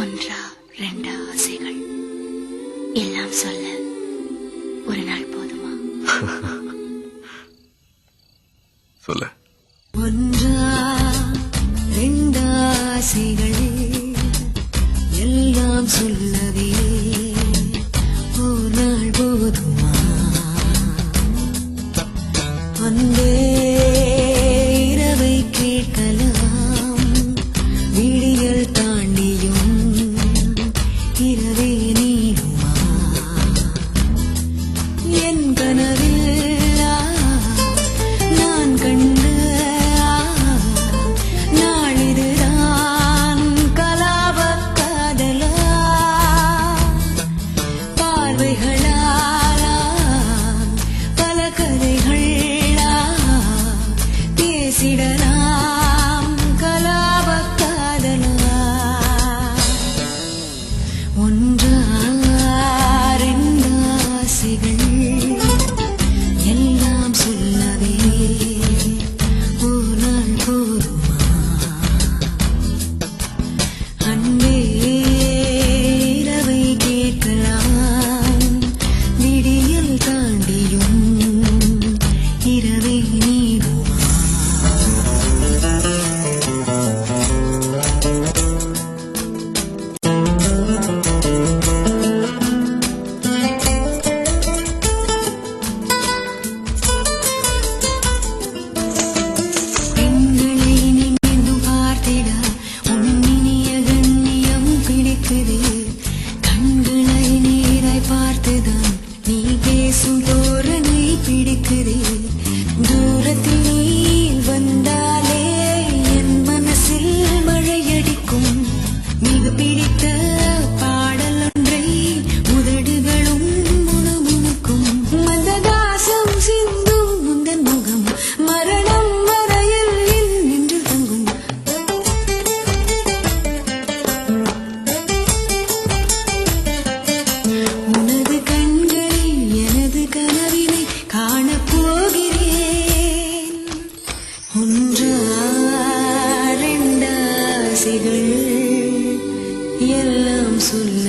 ஒன்றா ரெண்டா ஆசைகள் எல்லாம் சொல்ல ஒரு நாள் போதுமா? சொல்ல. ஒன்றா ரெண்டா ஆசைகள் எல்லாம் சொல்லவே ஒரு நாள் போதுமா? அன்பே இரவை கேட்கலாம், விடியல் தாண்டியும் இரவே நீடுமா? என் கனவில் நான் கண்ட நாளிதுதான் கலாப காதலா, பார்வைகளாலா பல கதைகளா பேசிடலாம் கலாப காதலா. ஒன்றா ரெண்டு ஆசைகள் எல்லாம் சொல்லவே ஒரு நாள் போதுமா? அன்பே இரவை கேட்கலாம், விடியல் தாண்டியும் இரவை நீடுமா? பெண்களை நிமிர்ந்து பார்த்திட உன்னினிய கண்ணியம் பிடிக்குது, கண்களை நேராய் பார்த்துதான் நீ பேசும் தோரணை பிடிக்குது. தூரத்தில் நீ வந்தாலே என் மனசில் மழையடிக்கும், மிக பிடித்த பாடல் ஒன்றை உதடுகளும் முணுமுணுக்கும். மந்தகாசம் சிந்தும் முந்தன் முகம் மரணம் வரையில் நின்று தங்கும். உனது கண்களில் எனது கனவினை காணப்போகிறேன். ஒன்றா ரெண்டு ஆசைகள் எல்லாம் சொல்ல